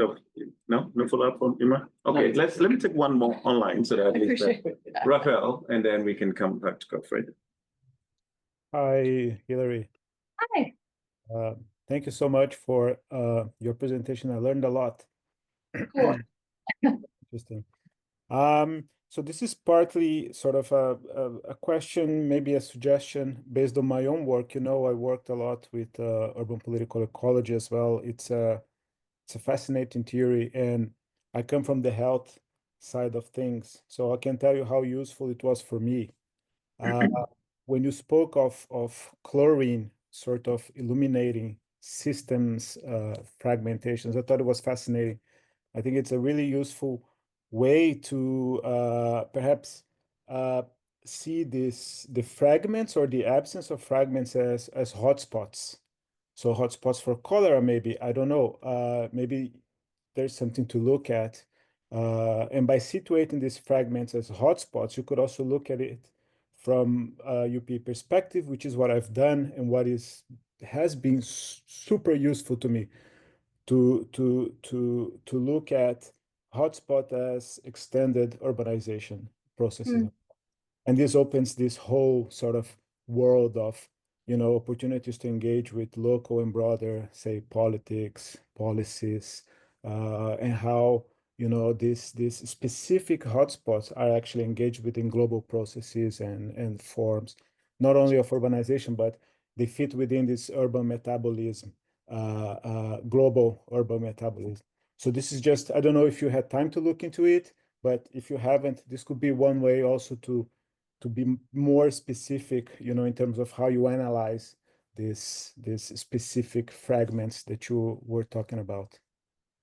no follow up from Ima. Okay, let me take one more online so that I at least appreciate that. Raphael, and then we can come back to Godfrey. Hi, Hillary. Hi. Thank you so much for your presentation. I learned a lot. Cool. Interesting. So this is partly sort of a question, maybe a suggestion based on my own work. You know, I worked a lot with urban political ecology as well. It's a fascinating theory, and I come from the health side of things, so I can tell you how useful it was for me. When you spoke of chlorine sort of illuminating systems fragmentations, I thought it was fascinating. I think it's a really useful way to perhaps see the fragments or the absence of fragments as hotspots. So hotspots for cholera, maybe, I don't know, maybe there's something to look at. And by situating these fragments as hotspots, you could also look at it from a UP perspective, which is what I've done and what has been super useful to me to look at hotspot as extended urbanization processes. And this opens this whole sort of world of, you know, opportunities to engage with local and broader, say, politics, policies, and how, you know, these specific hotspots are actually engaged within global processes and forms, not only of urbanization, but they fit within this urban metabolism, global urban metabolism. So this is just, I don't know if you had time to look into it, but if you haven't, this could be one way also to be more specific, you know, in terms of how you analyze these specific fragments that you were talking about.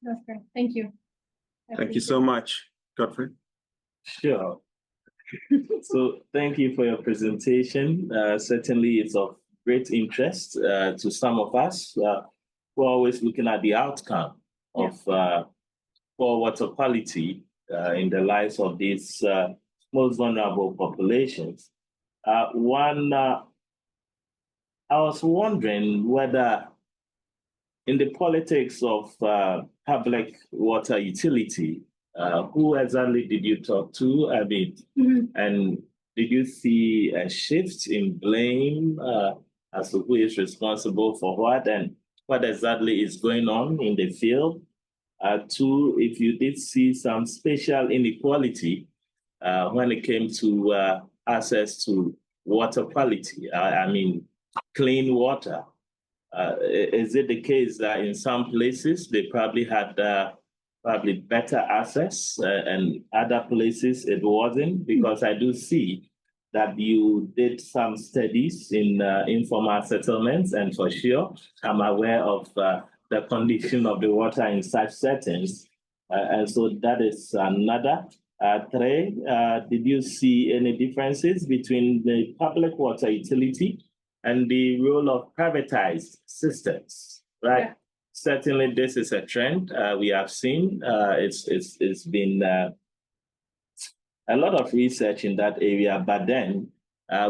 That's great. Thank you. Thank you so much, Godfrey. Sure. So thank you for your presentation. Certainly it's of great interest to some of us. We're always looking at the outcome of poor water quality in the lives of these most vulnerable populations. I was wondering whether in the politics of public water utility, who exactly did you talk to? I mean, and did you see a shift in blame as to who is responsible for what and what exactly is going on in the field? Two, if you did see some spatial inequality when it came to access to water quality, I mean, clean water. Is it the case that in some places they probably had probably better access and other places it wasn't? Because I do see that you did some studies in informal settlements, and for sure, I'm aware of the condition of the water in such settings. And so that is another. Three, did you see any differences between the public water utility and the role of privatized systems, right? Yeah. Certainly, this is a trend we have seen. It's been a lot of research in that area, but then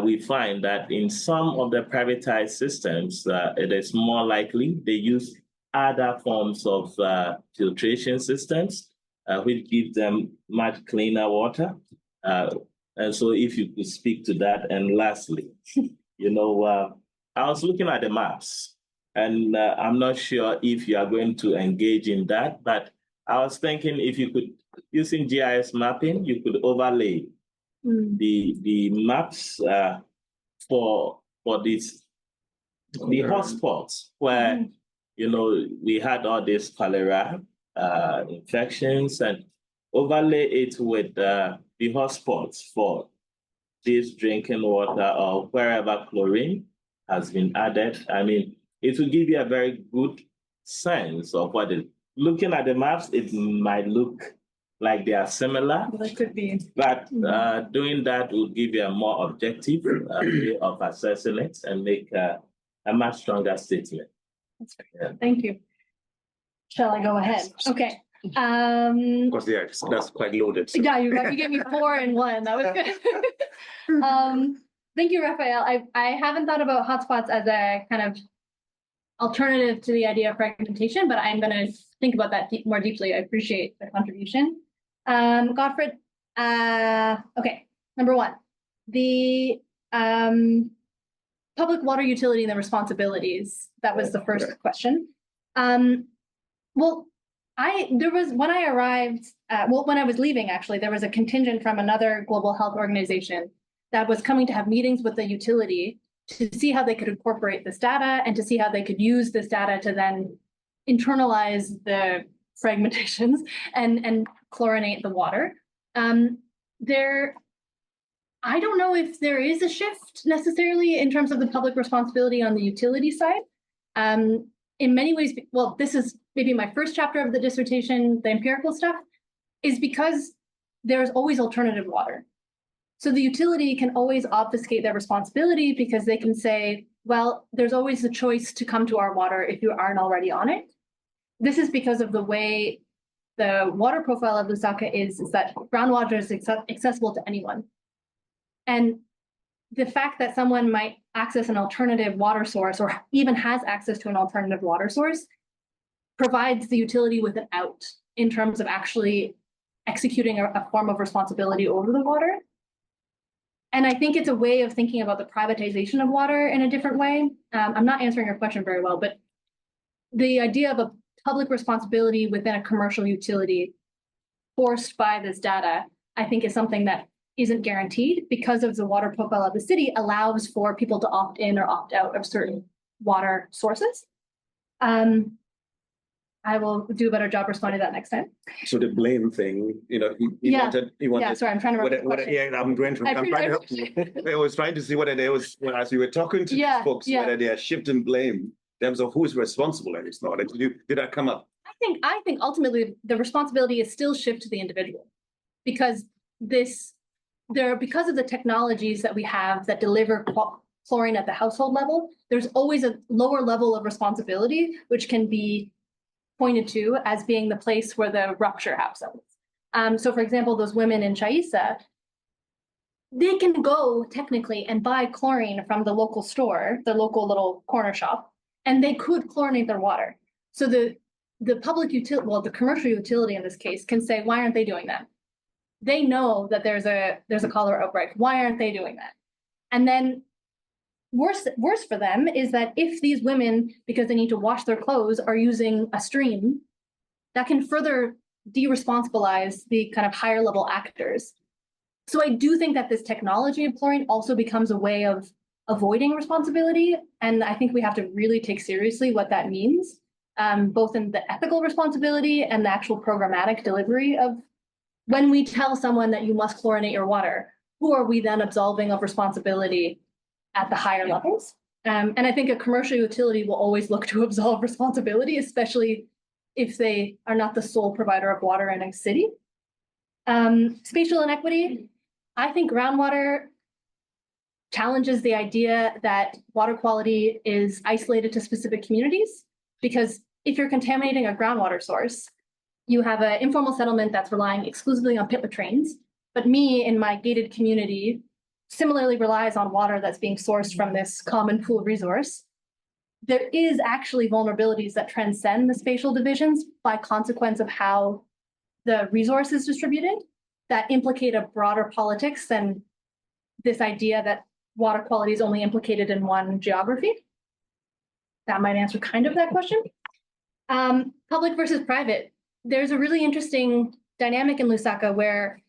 we find that in some of the privatized systems, it is more likely they use other forms of filtration systems, which give them much cleaner water. And so if you could speak to that. And lastly, you know, I was looking at the maps, and I'm not sure if you are going to engage in that, but I was thinking if you could, using GIS mapping, you could overlay the maps for these, the hotspots where, you know, we had all this cholera, infections and overlay it with the hotspots for this drinking water or wherever chlorine has been added. I mean, it will give you a very good sense of what it. Looking at the maps, it might look like they are similar. Well, it could be. But doing that will give you a more objective way of assessing it and make a much stronger statement. That's great. Yeah. Thank you. Shall I go ahead? Okay. Because yeah, that's quite loaded. So. Yeah, you gave me 4 in 1. That was good. Thank you, Raphael. I haven't thought about hotspots as a kind of alternative to the idea of fragmentation, but I'm going to think about that more deeply. I appreciate the contribution. Godfred, okay, number 1, the public water utility and the responsibilities. That was the first question. Well, when I arrived, when I was leaving, actually, there was a contingent from another global health organization that was coming to have meetings with the utility to see how they could incorporate this data and to see how they could use this data to then internalize the fragmentations and chlorinate the water. I don't know if there is a shift necessarily in terms of the public responsibility on the utility side. In many ways, well, this is maybe my first chapter of the dissertation, the empirical stuff, is because there's always alternative water. So the utility can always obfuscate their responsibility because they can say, well, there's always the choice to come to our water if you aren't already on it. This is because of the way the water profile of Lusaka is that groundwater is accessible to anyone. And the fact that someone might access an alternative water source or even has access to an alternative water source provides the utility with an out in terms of actually executing a form of responsibility over the water. And I think it's a way of thinking about the privatization of water in a different way. I'm not answering your question very well, but the idea of a public responsibility within a commercial utility forced by this data, I think is something that isn't guaranteed because of the water profile of the city allows for people to opt in or opt out of certain water sources. I will do a better job responding to that next time. So the blame thing, you wanted. Yeah, sorry, I'm trying to remember. I'm trying to help you. I was trying to see whether there was, as we were talking to folks, whether they are shifting blame in terms of who's responsible and it's not. Did that come up? I think ultimately the responsibility is still shift to the individual because because of the technologies that we have that deliver chlorine at the household level, there's always a lower level of responsibility, which can be pointed to as being the place where the rupture happens. So for example, those women in Chaisa, they can go technically and buy chlorine from the local store, the local little corner shop, and they could chlorinate their water. So the public utility, well, the commercial utility in this case can say, why aren't they doing that? They know that there's a cholera outbreak. Why aren't they doing that? And then worse for them is that if these women, because they need to wash their clothes, are using a stream, that can further de-responsibilize the kind of higher level actors. So I do think that this technology of chlorine also becomes a way of avoiding responsibility. And I think we have to really take seriously what that means, both in the ethical responsibility and the actual programmatic delivery of when we tell someone that you must chlorinate your water, who are we then absolving of responsibility at the higher levels? And I think a commercial utility will always look to absolve responsibility, especially if they are not the sole provider of water in a city. Spatial inequity, I think groundwater challenges the idea that water quality is isolated to specific communities, because if you're contaminating a groundwater source, you have an informal settlement that's relying exclusively on pit latrines, but me in my gated community similarly relies on water that's being sourced from this common pool resource. There is actually vulnerabilities that transcend the spatial divisions by consequence of how the resource is distributed that implicate a broader politics than this idea that water quality is only implicated in one geography. That might answer kind of that question. Public versus private. There's a really interesting dynamic in Lusaka where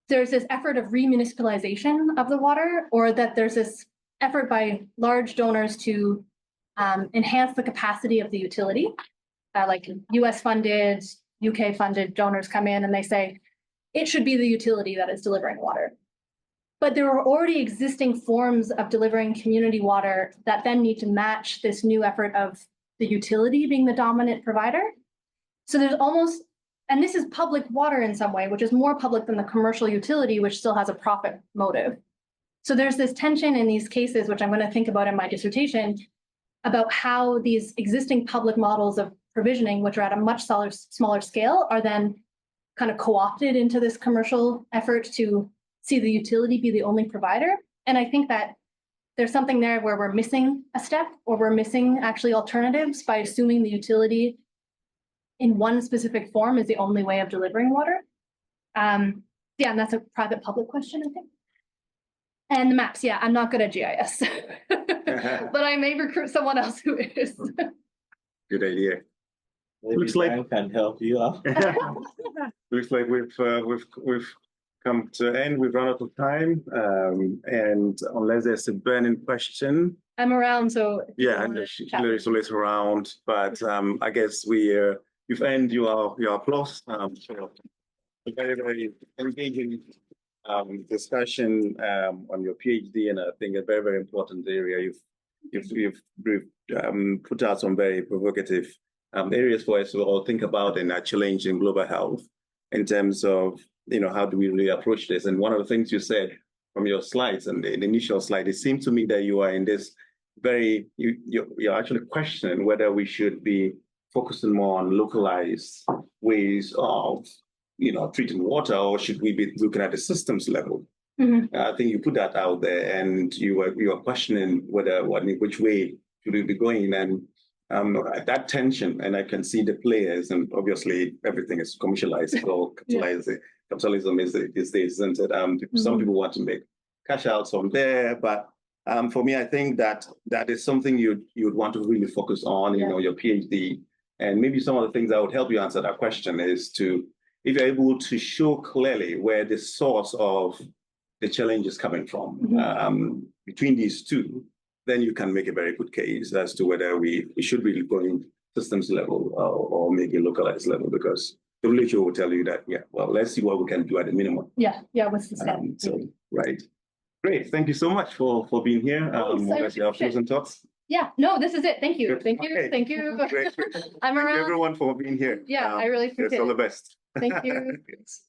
there's this effort of remunicipalization of the water, or that there's this effort by large donors to enhance the capacity of the utility. like US funded, UK funded donors come in and they say, it should be the utility that is delivering water. But there are already existing forms of delivering community water that then need to match this new effort of the utility being the dominant provider. So there's almost, and this is public water in some way, which is more public than the commercial utility, which still has a profit motive. So there's this tension in these cases, which I'm going to think about in my dissertation, about how these existing public models of provisioning, which are at a much smaller scale, are then kind of co-opted into this commercial effort to see the utility be the only provider. And I think that there's something there where we're missing a step, or we're missing actually alternatives by assuming the utility in one specific form is the only way of delivering water. Yeah, and that's a private public question, I think. And the maps, yeah, I'm not good at GIS, but I may recruit someone else who is. Good idea. Maybe Looks like- Dan can help you out. Looks like we've come to the end. We've run out of time, and unless there's a burning question, I'm around, so. if you yeah, wanna and chat. Hillary's always around. But I guess you've earned your applause. So a very, very engaging discussion on your PhD, and I think a very, very important area. You've put out some very provocative areas for us to all think about in a challenge in global health in terms of, how do we really approach this? And one of the things you said from your slides and the initial slide, it seemed to me that you are in this you're actually questioning whether we should be focusing more on localized ways of, treating water, or should we be looking at the systems level? Mhm. I think you put that out there, and you are questioning which way should we be going, and that tension, and I can see the players, and obviously everything is commercialized or capitalism is these days, isn't it? Some people want to make cash outs from there, but for me, I think that is something you'd want to really focus on, your PhD, and maybe some of the things that would help you answer that question is if you're able to show clearly where the source of the challenge is coming from between these two, then you can make a very good case as to whether we should be going systems level or maybe localized level, because the WHO will tell you that, let's see what we can do at the minimum. Yeah, what's the step? Right. Great. Thank you so much for being here. Unless you have closing thoughts. Yeah, no, this is it. Thank you. Good. Thank you. Okay. Thank you. Great. I'm Thank you around. everyone for being here. Yeah, I really Yes, appreciate all the it. best. Thank you. Yes.